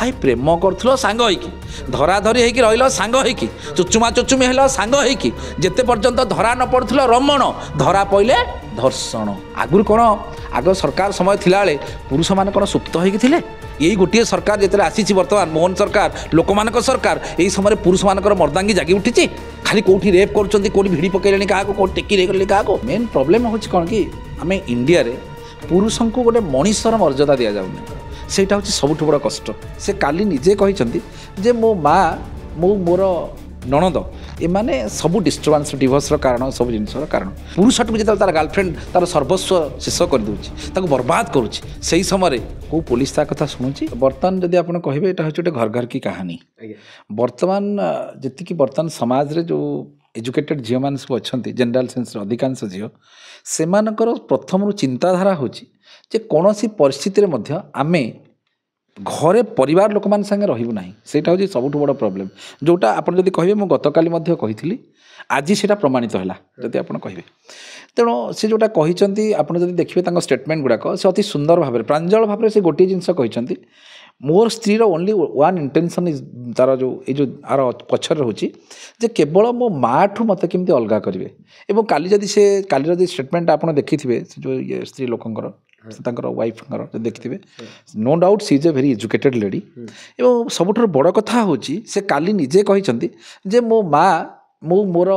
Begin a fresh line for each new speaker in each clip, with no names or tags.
भाई प्रेम कर सांग होइकी धराधरी होइकी रहिल सांग होइकी चुचुमा चुचुमी हेल सांग होइकी जेते पर्यंत धरा न पड़ुथिल रमण धरा पइले धर्षण आगुर कौन आग सरकार समय थिला बेले पुरुष मान कौन सुप्त होइकी थिले यही गोटे सरकार जिते आसी बर्तमान मोहन सरकार लोकमान सरकार यही समय पुरुष मानकर मर्दांगी जागी उठी खाली कौटी रेप कर कौटी भिड़ी पकड़े क्या कौट टेकी गले क्या मेन प्रोब्लेम हूँ कौन कि आम इंडिया रे पुरुष को गोटे मनीषर मर्यादा दि जाऊनी सेटा हूँ सबुठ बड़ कष्ट से काली निजे कहते जे मो माँ मोर नणद एमाने सबू डिस्टर्बांस डिवोर्स कारण सब जिनसर कारण पुरुषटू जो तार गर्लफ्रेंड तार सर्वस्व शेष कर दूसरी बर्बाद करुच्ची से ही समय को पुलिस ता कथा शुणुची बर्तमान जदि आप कहे यहाँ हूँ गोटे घर घर की कहानी बर्तमान जी बर्तमान समाज रे जो एजुकेटेड झील मैंने सब अच्छा जनरल सेन्स अधिकांश झील से प्रथम चिंताधारा हूँ कौन सी परिस्थिति आम घरे परिवार लोक मान संगे रहबू ना सेटा हूँ सबुठ बड़ प्रोब्लेम जोटा आपड़ जब कहे मुझे गतकाली कही आज से प्रमाणित है जदि आप कहे तेणु से जोटा कहते आप जब देखिए स्टेटमेंट गुड़ाक से अति सुंदर भाव में प्रांजल भाव में से गोटे जिनस कहते मोर स्त्री ओनली वन इंटेंशन इज तार जो ये आर पचर रोचे केवल मो माँ ठू मत केमती अलग करेंगे और काली जदि से काली जब स्टेटमेंट आप देखी जो ये स्त्री लोकंर वाइफ देखिए no doubt she is a very educated lady और सबुठ बड़ कथा हूँ से काली निजे कहते मो माँ मोर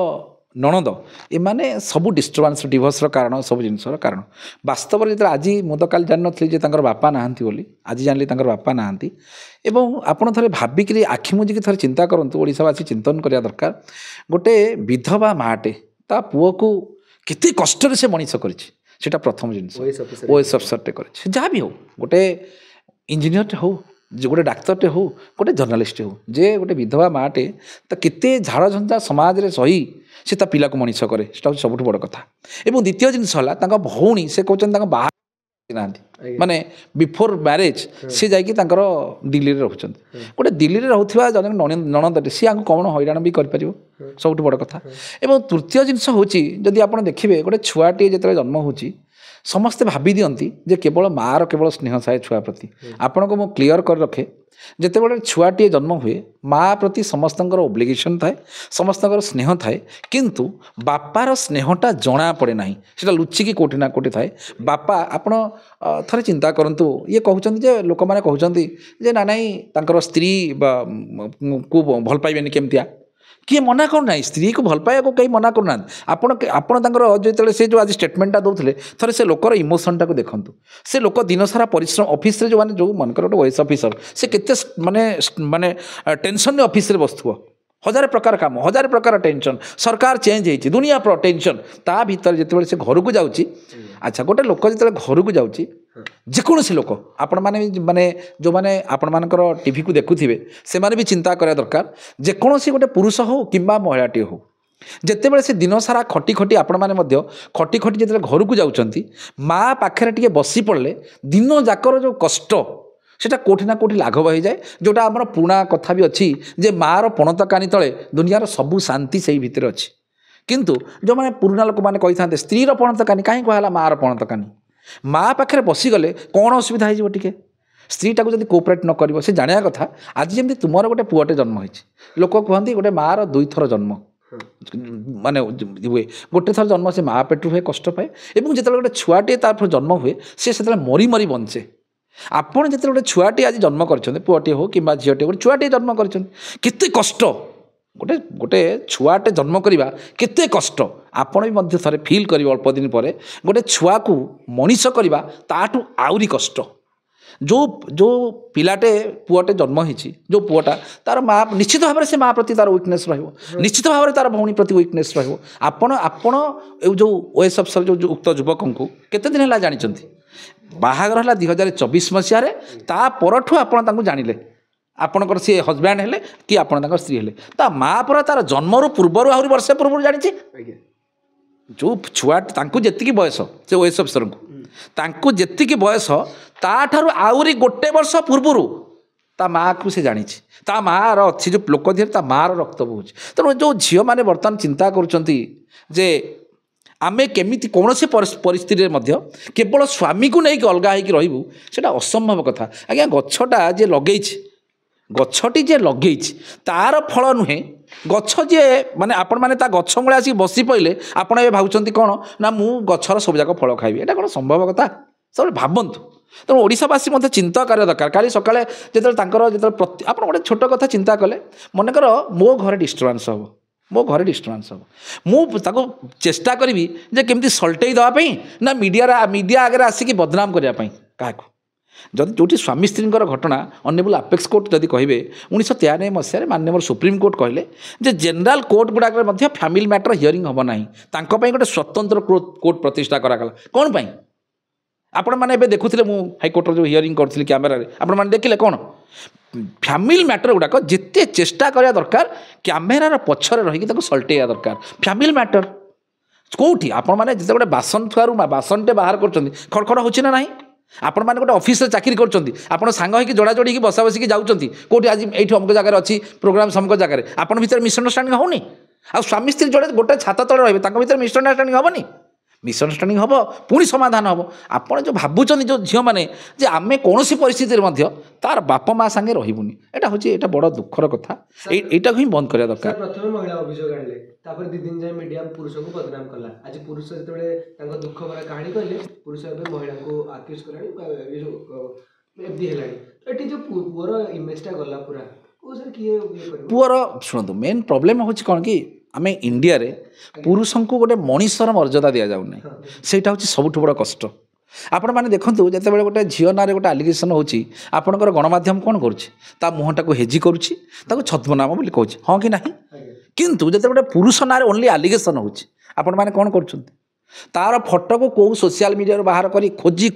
नणद एमाने सबू डिस्टर्बांस डिवोर्स कारण सब जिनसर कारण वास्तव में जो आज मुझे काल जान नी बापा नहांती बोली आज जानी बापा नहांती एवं आपड़ थे भाविक आखि मुझी थे चिंता करूँ ओडावासी चिंतन करवा दरकार गोटे विधवा माटे ता पुओ को केते कष्ट से मनीष करा प्रथम जिनस ओएस अफसरटे कर जहाँ भी हो गोटे इंजीनियरटे हो जो गोटे डाक्तरटे हो गोटे जर्नालीस्ट हो जे गोटे विधवा माटे तो केते झाड़ झंझा समाज रे सही से ता पिला को मनीष करे सबुठ बड़ कथा एवं द्वितीय जिनस है भौणी से कहते बाहर ना माने बिफोर मैरेज सी जाकि दिल्ली में रोच गोटे दिल्ली में रोकवा जन नणदटे सी आगे कौन हईराण भी कर सबुठ बड़ कथा एवं तृतीय जिनस हूँ जदि आप देखिए गोटे छुआटे जो जन्म हो समस्ते भावी दियंती जे केवल माँ केवल स्नेह थाए छुआ प्रति आपन को मु क्लियर कर रखे जिते बड़े छुआटे जन्म हुए माँ प्रति समस्त ओब्लिगेशन थाए समस्त स्नेह थाए किंतु बापार स्नेहटा जना पड़े ना से लुचिकी कोटी ना कोटी थाए बापा आपण थे चिंता करूँ ये कहते लोक मैंने कहते ना नाई स्त्री को भल पाइबेनि केमतिया किए मना करना स्त्री को भल पाइबा को कहीं मना करना आपड़ जो से जो आज स्टेटमेंटा दौले थे से लोकर इमोशनटा को देखूँ से लोक दिन सारा परिश्रम ऑफिस रे जो माने जो मनकर गोटे वॉइस ऑफिसर से केते माने माने टेंशन ऑफिस रे बसुव हजार प्रकार काम हजार प्रकार टेंशन सरकार चेंज होती दुनिया टेंशन ता भीतर जिते से घर को जाऊँगी अच्छा गोटे लोक जो घर को जाऊँगी जेकोसी लोक आपण माने जो माने आपण मानकर टीवी को देखुथिबे से माने भी चिंता करा दरकार जेकोसी गोटे पुरुष हो किंबा महिलाटी हो जितेबाला से दिन सारा खटी खटी आपण माने मध्य खटी खटी जो घर को जाउछंती माँ पाखे टिके बसी पड़े दिन जाकर जो कष्ट सेटा कोठी ना कोठी लाघव हो जाए जोटा आम पुराणा कथा भी अच्छी जे माँ पणत कानी तले दुनियार सबू शांति से भितर अच्छी किंतु जो मैंने पुराणा लोक मैंने कही था स्त्री पणत कानी कहीं कहला माँ पणत कानी माँ पाखे बसीगले कौन असुविधा हो टे स्त्रीटा को जब कोअपरेट न कर से जाना कथा आज जमी तुम गोटे पुअटे जन्म हो लोक कहते गोटे माँ दुई थर जन्म माने हुए गोटे थर जन्म से माँ पेटू हुए कष्ट पाए और जो गोटे छुआटे तार जन्म हुए से मरी मरी बंचे आपड़ जो गोटे छुआटे आज जन्म कर पुअटे हो कि झीटे गोटे छुआटे जन्म करते कष्ट गोटे गोटे छुआटे जन्म करवा केते कष्ट आपण भी थे फिल कर अल्प दिन पर गोटे छुआ को मनीष करवा ताठू आउरी कष्ट जो जो पिलाटे पुअटे जन्म होती जो पुअटा तार माँ निश्चित भाव में से माँ प्रति तार वीकनेस निश्चित भाव में तार भौणी प्रति वीकनेस आपण आपण जो ओएस अफसर जो उक्त युवक को केते दिन है जानी बाहागर है 2024 मसीह ता परठू आपण जानिले आपणकर सी हजबैंड हेले कि आपण स्त्री हेले ता माँ पर तार जन्मरू पूर्वर आहरी वर्षे पूर्व जानी जो छुआ जी बयस से ओएस अफसर को जी बयस ताठारु आउरी गोटे वर्ष पूर्वर ता माँ को से जानी ता माँ अच्छी जो लोक धीरे ता माँ रक्त बोझ तेणु जो झील मैंने बर्तमान चिंता करुँचे आमे केमिति कौन से परिस्थिति केवल स्वामी को नहीं अलग हो रही असंभव कथा आज्ञा गछटा जे लगे ଗଛଟି ଯେ ଲଗେଇଛି ତାର ଫଳ ନୁହେଁ, ଗଛ ଯିଏ ମାନେ ଆପଣମାନେ ତା ଗଛ ମୂଳେ ଆସିକି ବସି ପଡ଼ିଲେ ଆପଣ ଏବେ ଭାବୁଛନ୍ତି କ'ଣ ନା ମୁଁ ଗଛର ସବୁଯାକ ଫଳ ଖାଇବି। ଏଇଟା କ'ଣ ସମ୍ଭବ କଥା? ସବୁବେଳେ ଭାବନ୍ତୁ। ତେଣୁ ଓଡ଼ିଶାବାସୀ ମଧ୍ୟ ଚିନ୍ତା କରିବା ଦରକାର। କାଲି ସକାଳେ ଯେତେବେଳେ ତାଙ୍କର ଆପଣ ଗୋଟେ ଛୋଟ କଥା ଚିନ୍ତା କଲେ, ମନେକର ମୋ ଘରେ ଡିଷ୍ଟର୍ବାନ୍ସ ହେବ, ମୁଁ ତାକୁ ଚେଷ୍ଟା କରିବି ଯେ କେମିତି ସଲ୍ଟେଇ ଦେବା ପାଇଁ ନା ମିଡ଼ିଆ ଆଗରେ ଆସିକି ବଦନାମ କରିବା ପାଇଁ କାହାକୁ। ଯଦି ଯେଉଁଠି ସ୍ୱାମୀ ସ୍ତ୍ରୀଙ୍କର ଘଟଣା ଅନେବୁଲ୍ ଆପେକ୍ସ କୋର୍ଟ ଯଦି କହିବେ 1993 ମସିହାରେ ମାନ୍ୟବର ସୁପ୍ରିମକୋର୍ଟ କହିଲେ ଯେ ଜେନେରାଲ କୋର୍ଟ ଗୁଡ଼ାକରେ ମଧ୍ୟ ଫ୍ୟାମିଲି ମ୍ୟାଟର ହିୟରିଂ ହେବ ନାହିଁ, ତାଙ୍କ ପାଇଁ ଗୋଟେ ସ୍ୱତନ୍ତ୍ର କୋର୍ଟ ପ୍ରତିଷ୍ଠା କରାଗଲା। କ'ଣ ପାଇଁ? ଆପଣମାନେ ଏବେ ଦେଖୁଥିଲେ, ମୁଁ ହାଇକୋର୍ଟର ଯେଉଁ ହିୟରିଂ କରୁଥିଲି କ୍ୟାମେରାରେ, ଆପଣମାନେ ଦେଖିଲେ କ'ଣ ଫ୍ୟାମିଲି ମ୍ୟାଟର ଗୁଡ଼ାକ ଯେତେ ଚେଷ୍ଟା କରିବା ଦରକାର କ୍ୟାମେରାର ପଛରେ ରହିକି ତାକୁ ସଲ୍ଟେଇବା ଦରକାର। ଫ୍ୟାମିଲି ମ୍ୟାଟର କେଉଁଠି ଆପଣମାନେ ଯେତେବେଳେ ବାସନ ଥୁଆରୁ ବାସନଟେ ବାହାର କରୁଛନ୍ତି ଖଡ଼ଖଡ଼ ହେଉଛି ନା ନାହିଁ? ଆପଣମାନେ ଗୋଟେ ଅଫିସରେ ଚାକିରି କରୁଛନ୍ତି, ଆପଣ ସାଙ୍ଗ ହେଇକି ଯୋଡ଼ାଯୋଡ଼ି ହେଇକି ବସାବସିକି ଯାଉଛନ୍ତି, କେଉଁଠି ଆଜି ଏଇଠି ଅମୁକ ଜାଗାରେ ଅଛି ପ୍ରୋଗ୍ରାମ ସମୁକ ଜାଗାରେ, ଆପଣ ଭିତରେ ମିସ୍ଅଣ୍ଡରଷ୍ଟାଣ୍ଡିଂ ହେଉନି? ଆଉ ସ୍ୱାମୀ ସ୍ତ୍ରୀ ଯୋଡ଼େ ଗୋଟେ ଛାତ ତଳେ ରହିବେ, ତାଙ୍କ ଭିତରେ ମିସ୍ଅଣ୍ଡରଷ୍ଟାଣ୍ଡିଂ ହେବନି? ମିସ୍ଅଣ୍ଡରଷ୍ଟାଣ୍ଡିଂ ହେବ, ପୁଣି ସମାଧାନ ହେବ। ଆପଣ ଯେଉଁ ଭାବୁଛନ୍ତି ଯେଉଁ ଝିଅମାନେ ଯେ ଆମେ କୌଣସି ପରିସ୍ଥିତିରେ ମଧ୍ୟ ତାର ବାପା ମା ସାଙ୍ଗେ ରହିବୁନି, ଏଇଟା ବଡ଼ ଦୁଃଖର କଥା। ଏଇଟାକୁ ହିଁ ବନ୍ଦ କରିବା ଦରକାର।
ପ୍ରଥମେ ମହିଳା ଅଭିଯୋଗ ଆଣିଲେ, ତାପରେ 2 ଦିନ ଯାଏ ମିଡ଼ିଆ ପୁରୁଷଙ୍କୁ ବଦନାମ କଲା। ଆଜି ପୁରୁଷ ଯେତେବେଳେ ତାଙ୍କ ଦୁଃଖ ଭରା କାହାଣୀ କହିଲେ, ପୁରୁଷ ଏବେ ମହିଳାଙ୍କୁ ଆକ୍ୟୁଜ କଲାଣି, ଏମିତି ହେଲାଣି। ଏଠି ଯେଉଁ ପୁଅର ଇମେଜଟା ଗଲା ପୁରା, କିଏ
ପୁଅର ଶୁଣନ୍ତୁ, ମେନ୍ ପ୍ରୋବ୍ଲେମ୍ ହେଉଛି କ'ଣ କି ଆମେ ଇଣ୍ଡିଆରେ ପୁରୁଷଙ୍କୁ ଗୋଟେ ମଣିଷର ମର୍ଯ୍ୟାଦା ଦିଆଯାଉନାହିଁ। ସେଇଟା ହେଉଛି ସବୁଠୁ ବଡ଼ କଷ୍ଟ। ଆପଣମାନେ ଦେଖନ୍ତୁ, ଯେତେବେଳେ ଗୋଟେ ଝିଅ ନାଁରେ ଗୋଟେ ଆଲିଗେସନ୍ ହେଉଛି, ଆପଣଙ୍କର ଗଣମାଧ୍ୟମ କ'ଣ କରୁଛି? ତା ମୁହଁଟାକୁ ହେଜି କରୁଛି, ତାକୁ ଛଦ୍ମନାମ ବୋଲି କହୁଛି, ହଁ କି ନାହିଁ? କିନ୍ତୁ ଯେତେବେଳେ ଗୋଟେ ପୁରୁଷ ନାଁରେ ଓନ୍ଲି ଆଲିଗେସନ୍ ହେଉଛି, ଆପଣମାନେ କ'ଣ କରୁଛନ୍ତି? ତାର ଫଟୋକୁ କେଉଁ ସୋସିଆଲ ମିଡ଼ିଆରୁ ବାହାର କରି ଖୋଜି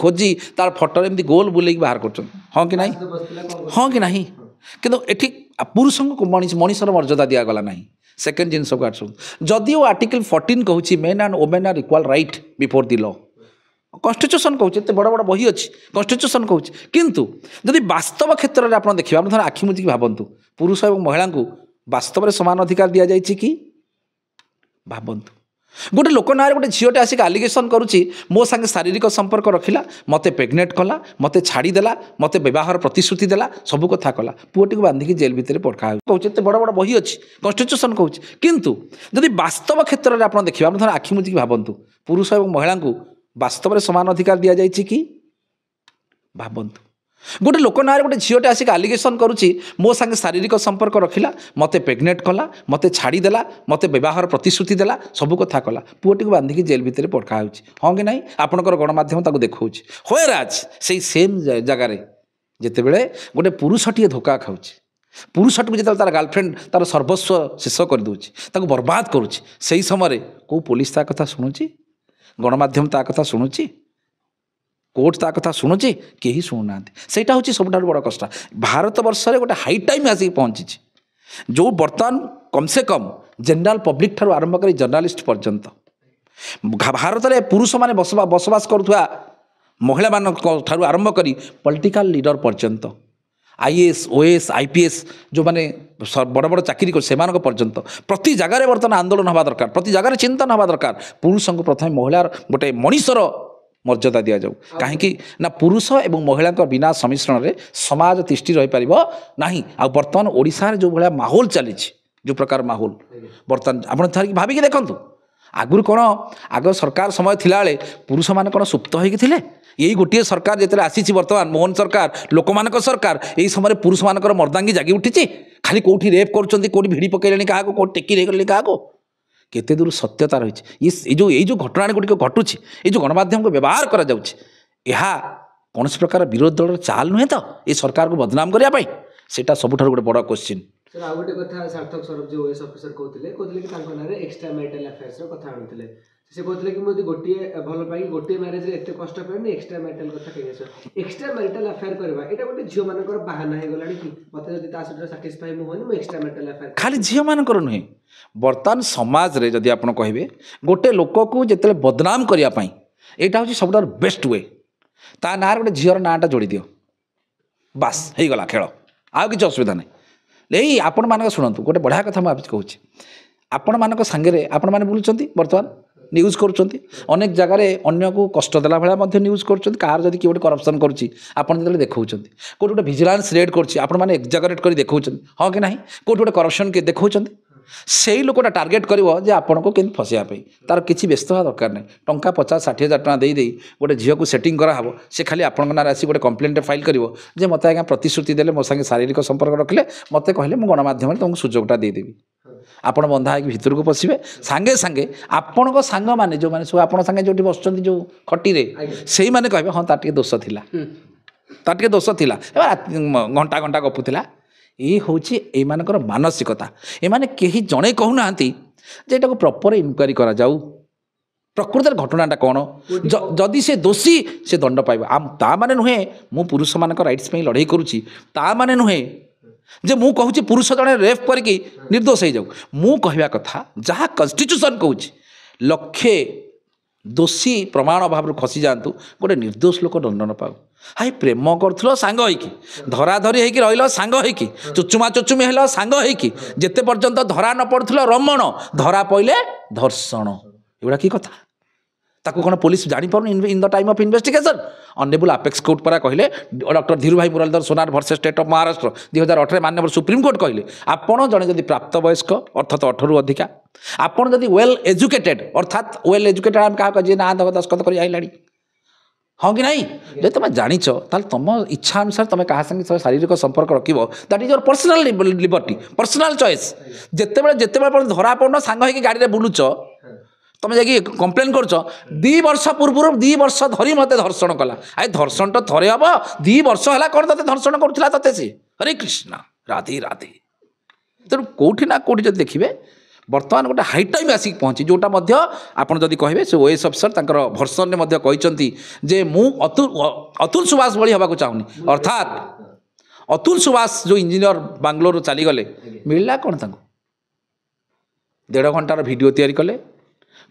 ତାର ଫଟୋରେ ଏମିତି ଗୋଲ ବୁଲେଇକି ବାହାର କରୁଛନ୍ତି, ହଁ କି ନାହିଁ? ହଁ କି ନାହିଁ? କିନ୍ତୁ ଏଠି ପୁରୁଷଙ୍କୁ ମଣିଷର ମର୍ଯ୍ୟାଦା ଦିଆଗଲା ନାହିଁ। ସେକେଣ୍ଡ ଜିନିଷକୁ ଆସନ୍ତୁ, ଯଦିଓ ଆର୍ଟିକଲ 14 କହୁଛି main and women R equal right before the law, constitution କହୁଛି, ଏତେ ବଡ଼ ବଡ଼ ବହି ଅଛି, କନଷ୍ଟିଚ୍ୟୁସନ୍ କହୁଛି। କିନ୍ତୁ ଯଦି ବାସ୍ତବ କ୍ଷେତ୍ରରେ ଆପଣ ଦେଖିବେ, ଆପଣ ଥରେ ଆଖି ମୁଜିକି ଭାବନ୍ତୁ, ପୁରୁଷ ଏବଂ ମହିଳାଙ୍କୁ ବାସ୍ତବରେ ସମାନ ଅଧିକାର ଦିଆଯାଇଛି କି? ଭାବନ୍ତୁ, ଗୋଟେ ଲୋକ ନାଁରେ ଗୋଟେ ଝିଅଟେ ଆସିକି ଆଲିଗେସନ୍ କରୁଛି, ମୋ ସାଙ୍ଗେ ଶାରୀରିକ ସମ୍ପର୍କ ରଖିଲା, ମୋତେ ପ୍ରେଗନେଣ୍ଟ କଲା, ମୋତେ ଛାଡ଼ିଦେଲା, ମୋତେ ବିବାହର ପ୍ରତିଶ୍ରୁତି ଦେଲା, ସବୁ କଥା କଲା, ପୁଅଟିକୁ ବାନ୍ଧିକି ଜେଲ୍ ଭିତରେ ପକାଉଛି, କହୁଛି, ଏତେ ବଡ଼ ବଡ଼ ବହି ଅଛି, କନଷ୍ଟିଚ୍ୟୁସନ୍ କହୁଛି। କିନ୍ତୁ ଯଦି ବାସ୍ତବ କ୍ଷେତ୍ରରେ ଆପଣ ଦେଖିବେ, ଆପଣ ଥରେ ଆଖି ମୁଜିକି ଭାବନ୍ତୁ, ପୁରୁଷ ଏବଂ ମହିଳାଙ୍କୁ ବାସ୍ତବରେ ସମାନ ଅଧିକାର ଦିଆଯାଇଛି କି? ଭାବନ୍ତୁ, ଗୋଟେ ଲୋକ ନାଁରେ ଗୋଟେ ଝିଅଟେ ଆସିକି ଆଲିଗେସନ୍ କରୁଛି, ମୋ ସାଙ୍ଗେ ଶାରୀରିକ ସମ୍ପର୍କ ରଖିଲା, ମୋତେ ପ୍ରେଗନେଣ୍ଟ କଲା, ମୋତେ ଛାଡ଼ିଦେଲା, ମୋତେ ବିବାହର ପ୍ରତିଶ୍ରୁତି ଦେଲା, ସବୁ କଥା କଲା, ପୁଅଟିକୁ ବାନ୍ଧିକି ଜେଲ୍ ଭିତରେ ପକାଉଛି, ହଁ କି ନାହିଁ? ଆପଣଙ୍କର ଗଣମାଧ୍ୟମ ତାକୁ ଦେଖାଉଛି। ହ୍ୱେରାଜ୍ ସେଇ ସେମ୍ ଜାଗାରେ ଯେତେବେଳେ ଗୋଟେ ପୁରୁଷଟିଏ ଧୋକା ଖାଉଛି, ପୁରୁଷଟିକୁ ଯେତେବେଳେ ତାର ଗାର୍ଲଫ୍ରେଣ୍ଡ ତାର ସର୍ବସ୍ୱ ଶେଷ କରିଦେଉଛି, ତାକୁ ବର୍ବାଦ କରୁଛି, ସେହି ସମୟରେ କେଉଁ ପୋଲିସ ତା କଥା ଶୁଣୁଛି? ଗଣମାଧ୍ୟମ ତା କଥା ଶୁଣୁଛି? କୋର୍ଟ ତା କଥା ଶୁଣୁଛି? କେହି ଶୁଣୁନାହାନ୍ତି। ସେଇଟା ହେଉଛି ସବୁଠାରୁ ବଡ଼ କଷ୍ଟ। ଭାରତ ବର୍ଷରେ ଗୋଟେ ହାଇ ଟାଇମ୍ ଆସିକି ପହଞ୍ଚିଛି, ଯେଉଁ ବର୍ତ୍ତମାନ କମ୍ସେ କମ୍ ଜେନେରାଲ ପବ୍ଲିକ ଠାରୁ ଆରମ୍ଭ କରି ଜର୍ଣ୍ଣାଲିଷ୍ଟ ପର୍ଯ୍ୟନ୍ତ ଭାରତରେ ପୁରୁଷମାନେ ବସବାସ କରୁଥିବା ମହିଳାମାନଙ୍କ ଠାରୁ ଆରମ୍ଭ କରି ପଲିଟିକାଲ ଲିଡର ପର୍ଯ୍ୟନ୍ତ, IAS, OAS, IPS ଯେଉଁମାନେ ବଡ଼ ବଡ଼ ଚାକିରି କରୁ ସେମାନଙ୍କ ପର୍ଯ୍ୟନ୍ତ ପ୍ରତି ଜାଗାରେ ବର୍ତ୍ତମାନ ଆନ୍ଦୋଳନ ହେବା ଦରକାର, ପ୍ରତି ଜାଗାରେ ଚିନ୍ତନ ହେବା ଦରକାର। ପୁରୁଷଙ୍କୁ ପ୍ରଥମେ ମହିଳାର ଗୋଟେ ମଣିଷର ମର୍ଯ୍ୟାଦା ଦିଆଯାଉ। କାହିଁକି ନା ପୁରୁଷ ଏବଂ ମହିଳାଙ୍କ ବିନା ସମ୍ମିଶ୍ରଣରେ ସମାଜ ତିଷ୍ଠି ରହିପାରିବ ନାହିଁ। ଆଉ ବର୍ତ୍ତମାନ ଓଡ଼ିଶାରେ ଯେଉଁ ଭଳିଆ ମାହୋଲ ଚାଲିଛି, ଯେଉଁ ପ୍ରକାର ମାହୋଲ ବର୍ତ୍ତମାନ ଆପଣ ଥରିକି ଭାବିକି ଦେଖନ୍ତୁ, ଆଗରୁ କ'ଣ ଆଗ ସରକାର ସମୟ ଥିଲାବେଳେ ପୁରୁଷମାନେ କ'ଣ ସୁପ୍ତ ହୋଇକି ଥିଲେ? ଏଇ ଗୋଟିଏ ସରକାର ଯେତେବେଳେ ଆସିଛି ବର୍ତ୍ତମାନ ମୋହନ ସରକାର, ଲୋକମାନଙ୍କ ସରକାର, ଏହି ସମୟରେ ପୁରୁଷମାନଙ୍କର ମର୍ଦ୍ଦାଙ୍ଗୀ ଜାଗି ଉଠିଛି। ଖାଲି କେଉଁଠି ରେପ୍ କରୁଛନ୍ତି, କେଉଁଠି ଭିଡ଼ି ପକାଇଲେଣି କାହାକୁ, କେଉଁଠି ଟେକି ନେଇଗଲେଣି କାହାକୁ। କେତେ ଦୂର ସତ୍ୟତା ରହିଛି? ଏଇ ଯେଉଁ ଘଟଣା ଗୁଡ଼ିକ ଘଟୁଛି, ଏଇ ଯେଉଁ ଗଣମାଧ୍ୟମକୁ ବ୍ୟବହାର କରାଯାଉଛି, ଏହା କୌଣସି ପ୍ରକାର ବିରୋଧୀ ଦଳର ଚାଲ ନୁହେଁ ତ ଏ ସରକାରକୁ ବଦନାମ କରିବା ପାଇଁ? ସେଇଟା ସବୁଠାରୁ ଗୋଟେ ବଡ଼ କ୍ୱେଶ୍ଚିନ୍।
ସାର୍, ଆଉ ଗୋଟେ କଥା ସାର୍ଥକ ସୌରଭ ଯେଉଁ OAS ଅଫିସର କହୁଥିଲେ କି ତାଙ୍କ ନାଁରେ ଏକ୍ସଟ୍ରା ମ୍ୟାରିଟାଲ ଆଫେୟାର୍ସର କଥା ଆଣୁଥିଲେ। ସେ କହୁଥିଲେ କି ମୁଁ ଯଦି ଗୋଟିଏ ଭଲ ପାଇକି ଗୋଟିଏ ମ୍ୟାରେଜରେ ଏତେ କଷ୍ଟ ପାଇନି, ଏକ୍ସଟ୍ରା ମ୍ୟାରିଟାଲ କଥା କେହି ଆସିବ। ଏକ୍ସଟ୍ରା ମ୍ୟାରିଟାଲ ଆଫେୟାର କରିବା ଏଇଟା ଗୋଟେ ଝିଅମାନଙ୍କର ବାହାନା ହେଇଗଲାଣି କି? ମୋତେ ଯଦି ତା ସହିତ ସାଟିସ୍ଫାଇ ମୁଁ ହୁଏନି, ମୁଁ ଏକ୍ସଟ୍ରା ମ୍ୟାରିଟାଲ ଆଫେୟାର।
ଖାଲି ଝିଅମାନଙ୍କର ନୁହେଁ, ବର୍ତ୍ତମାନ ସମାଜରେ ଯଦି ଆପଣ କହିବେ ଗୋଟେ ଲୋକକୁ ଯେତେବେଳେ ବଦନାମ କରିବା ପାଇଁ, ଏଇଟା ହେଉଛି ସବୁଠାରୁ ବେଷ୍ଟ ୱେ। ତା ନାଁରେ ଗୋଟେ ଝିଅର ନାଁଟା ଯୋଡ଼ି ଦିଅ, ବାସ୍ ହେଇଗଲା ଖେଳ, ଆଉ କିଛି ଅସୁବିଧା ନାହିଁ। ଏଇ ଆପଣମାନଙ୍କ ଶୁଣନ୍ତୁ, ଗୋଟେ ବଢ଼ିଆ କଥା ମୁଁ କହୁଛି, ଆପଣମାନଙ୍କ ସାଙ୍ଗରେ ଆପଣମାନେ ବୁଲୁଛନ୍ତି ବର୍ତ୍ତମାନ, ନ୍ୟୁଜ୍ କରୁଛନ୍ତି ଅନେକ ଜାଗାରେ ଅନ୍ୟକୁ କଷ୍ଟ ଦେଲା ଭଳିଆ ମଧ୍ୟ ନ୍ୟୁଜ୍ କରୁଛନ୍ତି କାହାର ଯଦି କିଏ ଗୋଟେ କରପ୍ସନ୍ କରୁଛି ଆପଣ ଯେତେବେଳେ ଦେଖାଉଛନ୍ତି କେଉଁଠି ଗୋଟେ ଭିଜିଲାନ୍ସ ରେଡ୍ କରୁଛି ଆପଣମାନେ ଏକ୍ଜାଗରେଟ୍ କରି ଦେଖାଉଛନ୍ତି ହଁ କି ନାହିଁ କେଉଁଠି ଗୋଟେ କରପ୍ସନ୍ କିଏ ଦେଖାଉଛନ୍ତି ସେଇ ଲୋକଟା ଟାର୍ଗେଟ୍ କରିବ ଯେ ଆପଣଙ୍କୁ କେମିତି ଫସିବା ପାଇଁ ତାର କିଛି ବ୍ୟସ୍ତ ହେବା ଦରକାର ନାହିଁ ଟଙ୍କା 50-60 ହଜାର ଟଙ୍କା ଦେଇ ଗୋଟେ ଝିଅକୁ ସେଟିଂ କରାହେବ ସେ ଖାଲି ଆପଣଙ୍କ ନାଁରେ ଆସି ଗୋଟେ କମ୍ପ୍ଲେନ୍ଟେ ଫାଇଲ୍ କରିବ ଯେ ମୋତେ ଆଜ୍ଞା ପ୍ରତିଶ୍ରୁତି ଦେଲେ ମୋ ସାଙ୍ଗେ ଶାରୀରିକ ସମ୍ପର୍କ ରଖିଲେ ମୋତେ କହିଲେ ମୁଁ ଗଣମାଧ୍ୟମରେ ତୁମକୁ ସୁଯୋଗଟା ଦେଇଦେବି ଆପଣ ବନ୍ଧା ହେଇକି ଭିତରକୁ ପଶିବେ ସାଙ୍ଗେ ସାଙ୍ଗେ ଆପଣଙ୍କ ସାଙ୍ଗମାନେ ଯେଉଁମାନେ ସବୁ ଆପଣ ସାଙ୍ଗେ ଯେଉଁଠି ବସୁଛନ୍ତି ଯେଉଁ ଖଟିରେ ସେଇମାନେ କହିବେ ହଁ ତାର ଟିକେ ଦୋଷ ଥିଲା ତାର ଟିକେ ଦୋଷ ଥିଲା ଘଣ୍ଟା ଘଣ୍ଟା ଗପୁଥିଲା ଏ ହେଉଛି ଏମାନଙ୍କର ମାନସିକତା ଏମାନେ କେହି ଜଣେ କହୁନାହାନ୍ତି ଯେ ଏଟାକୁ ପ୍ରପର ଇନକ୍ୱାରି କରାଯାଉ ପ୍ରକୃତରେ ଘଟଣାଟା କ'ଣ ଯଦି ସେ ଦୋଷୀ ସେ ଦଣ୍ଡ ପାଇବ ତା ମାନେ ନୁହେଁ ମୁଁ ପୁରୁଷମାନଙ୍କ ରାଇଟ୍ସ ପାଇଁ ଲଢ଼େଇ କରୁଛି ତା ମାନେ ନୁହେଁ ଯେ ମୁଁ କହୁଛି ପୁରୁଷ ଜଣେ ରେପ୍ କରିକି ନିର୍ଦ୍ଦୋଷ ହେଇଯାଉ ମୁଁ କହିବା କଥା ଯାହା କନଷ୍ଟିଚ୍ୟୁସନ୍ କହୁଛି ଲକ୍ଷେ ଦୋଷୀ ପ୍ରମାଣ ଅଭାବରୁ ଖସି ଯାଆନ୍ତୁ ଗୋଟେ ନିର୍ଦ୍ଦୋଷ ଲୋକ ଦଣ୍ଡ ନ ପାଉ ହାଇ ପ୍ରେମ କରୁଥିଲ ସାଙ୍ଗ ହେଇକି ଧରାଧରି ହେଇକି ରହିଲ ସାଙ୍ଗ ହେଇକି ଚୁଚୁମା ଚୁଚୁମି ହେଲ ସାଙ୍ଗ ହେଇକି ଯେତେ ପର୍ଯ୍ୟନ୍ତ ଧରା ନ ପଡ଼ୁଥିଲ ରମଣ ଧରା ପଇଲେ ଧର୍ଷଣ ଏଗୁଡ଼ା କି କଥା ତାକୁ କ'ଣ ପୋଲିସ ଜାଣିପାରୁନି in the time of investigation honourable apex court ପରା କହିଲେ doctor Dhirubhai Muralidhar Sonar versus state of Maharashtra 2018 ମାନ୍ୟବର ସୁପ୍ରିମକୋର୍ଟ କହିଲେ ଆପଣ ଜଣେ ଯଦି ପ୍ରାପ୍ତବୟସ୍କ ଅର୍ଥାତ୍ 18ରୁ ଅଧିକା ଆପଣ ଯଦି ୱେଲ୍ ଏଜୁକେଟେଡ୍ ଅର୍ଥାତ୍ ୱେଲ୍ ଏଜୁକେଟେଡ୍ ଆମେ କାହାକୁ ଯିଏ ନାଁ ଦସ୍ତଖତ କରି ଆଇଲାଣି ହଁ କି ନାହିଁ ଯଦି ତୁମେ ଜାଣିଛ ତାହେଲେ ତୁମ ଇଚ୍ଛା ଅନୁସାରେ ତୁମେ କାହା ସାଙ୍ଗେ ଶାରୀରିକ ସମ୍ପର୍କ ରଖିବ that is your personal liberty personal choice ଯେତେବେଳେ ଧରା ପଡ଼ୁନ ସାଙ୍ଗ ହେଇକି ଗାଡ଼ିରେ ବୁଲୁଛ ତୁମେ ଯାଇକି କମ୍ପ୍ଲେନ୍ କରୁଛ 2 ବର୍ଷ ପୂର୍ବରୁ 2 ବର୍ଷ ଧରି ମୋତେ ଧର୍ଷଣ କଲା ଆଏ ଧର୍ଷଣ ତ ଥରେ ହେବ 2 ବର୍ଷ ହେଲା କ'ଣ ତୋତେ ଧର୍ଷଣ କରୁଥିଲା ତୋତେ ସେ ହରେ କୃଷ୍ଣ ରାଧେ ରାଧେ ତେଣୁ କେଉଁଠି ନା କେଉଁଠି ଯଦି ଦେଖିବେ ବର୍ତ୍ତମାନ ଗୋଟେ ହାଇ ଟାଇମ୍ ଆସିକି ପହଞ୍ଚି ଯେଉଁଟା ମଧ୍ୟ ଆପଣ ଯଦି କହିବେ ସେ OAS ଅଫିସର ତାଙ୍କର ଭର୍ସନରେ ମଧ୍ୟ କହିଛନ୍ତି ଯେ ମୁଁ ଅତୁଲ ସୁବାସ ଭଳି ହେବାକୁ ଚାହୁଁନି ଅର୍ଥାତ୍ ଅତୁଲ ସୁବାସ ଯେଉଁ ଇଞ୍ଜିନିୟର ବାଙ୍ଗାଲୋରରୁ ଚାଲିଗଲେ ମିଳିଲା କ'ଣ ତାଙ୍କୁ 1.5 ଘଣ୍ଟାର ଭିଡ଼ିଓ ତିଆରି କଲେ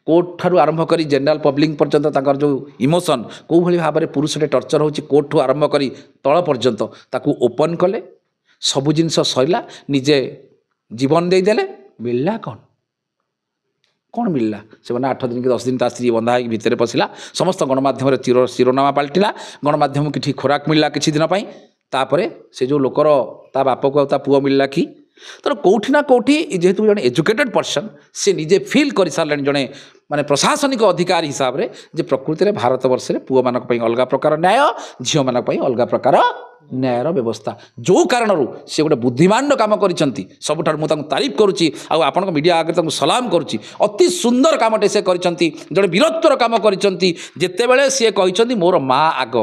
କୋର୍ଟ ଠାରୁ ଆରମ୍ଭ କରି ଜେନେରାଲ ପବ୍ଲିକ ପର୍ଯ୍ୟନ୍ତ ତାଙ୍କର ଯେଉଁ ଇମୋସନ୍ କେଉଁଭଳି ଭାବରେ ପୁରୁଷଟେ ଟର୍ଚର ହେଉଛି କୋର୍ଟଠୁ ଆରମ୍ଭ କରି ତଳ ପର୍ଯ୍ୟନ୍ତ ତାକୁ ଓପନ୍ କଲେ ସବୁ ଜିନିଷ ସରିଲା ନିଜେ ଜୀବନ ଦେଇଦେଲେ ମିଳିଲା କ'ଣ ମିଳିଲା ସେମାନେ 8 ଦିନ କି 10 ଦିନ ତା ସ୍ତ୍ରୀ ବନ୍ଧା ହେଇକି ଭିତରେ ପଶିଲା ସମସ୍ତ ଗଣମାଧ୍ୟମରେ ଶିରୋନାମା ପାଲଟିଲା ଗଣମାଧ୍ୟମକୁ କିଛି ଖୋରାକ ମିଳିଲା କିଛି ଦିନ ପାଇଁ ତାପରେ ସେ ଯେଉଁ ଲୋକର ତା ବାପକୁ ଆଉ ତା ପୁଅ ମିଳିଲା କି ତେଣୁ କେଉଁଠି ନା କେଉଁଠି ଯେହେତୁ ଜଣେ ଏଜୁକେଟେଡ୍ ପର୍ସନ୍ ସେ ନିଜେ ଫିଲ୍ କରିସାରିଲେଣି ଜଣେ ମାନେ ପ୍ରଶାସନିକ ଅଧିକାରୀ ହିସାବରେ ଯେ ପ୍ରକୃତିରେ ଭାରତବର୍ଷରେ ପୁଅମାନଙ୍କ ପାଇଁ ଅଲଗା ପ୍ରକାର ନ୍ୟାୟ ଝିଅମାନଙ୍କ ପାଇଁ ଅଲଗା ପ୍ରକାର ନ୍ୟାୟର ବ୍ୟବସ୍ଥା ଯେଉଁ କାରଣରୁ ସେ ଗୋଟେ ବୁଦ୍ଧିମାନର କାମ କରିଛନ୍ତି ସବୁଠାରୁ ମୁଁ ତାଙ୍କୁ ତାରିଫ କରୁଛି ଆଉ ଆପଣଙ୍କ ମିଡ଼ିଆ ଆଗରେ ତାଙ୍କୁ ସଲାମ କରୁଛି ଅତି ସୁନ୍ଦର କାମଟେ ସେ କରିଛନ୍ତି ଜଣେ ବୀରତ୍ୱର କାମ କରିଛନ୍ତି ଯେତେବେଳେ ସିଏ କହିଛନ୍ତି ମୋର ମା ଆଗ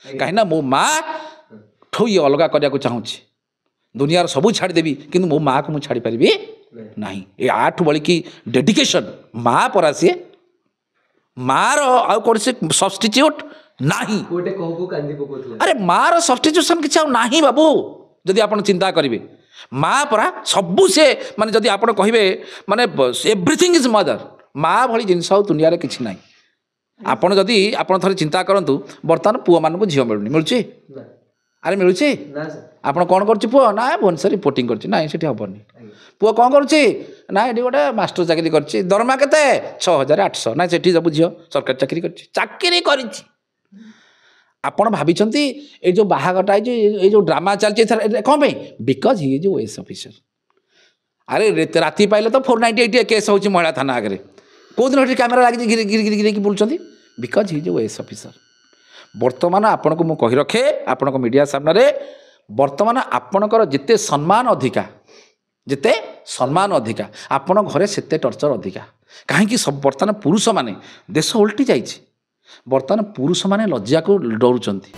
କାହିଁକିନା ମୋ ମା ଠୁ ଇଏ ଅଲଗା କରିବାକୁ ଚାହୁଁଛି ଦୁନିଆର ସବୁ ଛାଡ଼ିଦେବି କିନ୍ତୁ ମୋ ମାଆକୁ ମୁଁ ଛାଡ଼ିପାରିବି ନାହିଁ ଏ ଆଠୁ ବଳିକି ଡେଡିକେସନ୍ ମା ପରା ସିଏ ମାର ଆଉ କୌଣସି ସବଷ୍ଟିଚ୍ୟୁଟ୍ ନାହିଁ ଆରେ ମାର ସବଷ୍ଟିଚ୍ୟୁସନ୍ କିଛି ଆଉ ନାହିଁ ବାବୁ ଯଦି ଆପଣ ଚିନ୍ତା କରିବେ ମା ପରା ସବୁ ସେ ମାନେ ଯଦି ଆପଣ କହିବେ ମାନେ ଏଭ୍ରିଥିଙ୍ଗ ଇଜ୍ ମଦର ମା ଭଳି ଜିନିଷ ଆଉ ଦୁନିଆରେ କିଛି ନାହିଁ ଆପଣ ଯଦି ଆପଣ ଥରେ ଚିନ୍ତା କରନ୍ତୁ ବର୍ତ୍ତମାନ ପୁଅମାନଙ୍କୁ ଝିଅ ମିଳୁନି ମିଳୁଛି ଆରେ ମିଳୁଛି ଆପଣ କ'ଣ କରୁଛି ପୁଅ ନା ଭୁବନେଶ୍ୱର ରିପୋର୍ଟିଂ କରୁଛି ନାଇଁ ସେଠି ହେବନି ପୁଅ କ'ଣ କରୁଛି ନା ଏଠି ଗୋଟେ ମାଷ୍ଟର ଚାକିରି କରିଛି ଦରମା କେତେ 6,800 ନାଇଁ ସେଠି ସବୁ ଝିଅ ସରକାରୀ ଚାକିରି କରିଛି ଆପଣ ଭାବିଛନ୍ତି ଏଇ ଯେଉଁ ବାହାଘରଟା ହେଇଛି ଏଇ ଯେଉଁ ଡ୍ରାମା ଚାଲିଛି କ'ଣ ପାଇଁ because he is OAS officer ଆରେ ରାତି ପାଇଲେ ତ 498 କେସ୍ ହେଉଛି ମହିଳା ଥାନା ଆଗରେ କେଉଁଦିନ ସେଠି କ୍ୟାମେରା ଲାଗିଛି ଗିରିକି ବୁଲୁଛନ୍ତି because he is OAS officer ବର୍ତ୍ତମାନ ଆପଣଙ୍କୁ ମୁଁ କହି ରଖେ ଆପଣଙ୍କ ମିଡ଼ିଆ ସାମ୍ନାରେ ବର୍ତ୍ତମାନ ଆପଣଙ୍କର ଯେତେ ସମ୍ମାନ ଅଧିକା ଆପଣ ଘରେ ସେତେ ଟର୍ଚର ଅଧିକା କାହିଁକି ବର୍ତ୍ତମାନ ପୁରୁଷମାନେ ଦେଶ ଓଲଟି ଯାଇଛି ବର୍ତ୍ତମାନ ପୁରୁଷମାନେ ଲଜ୍ଜାକୁ ଡରୁଛନ୍ତି।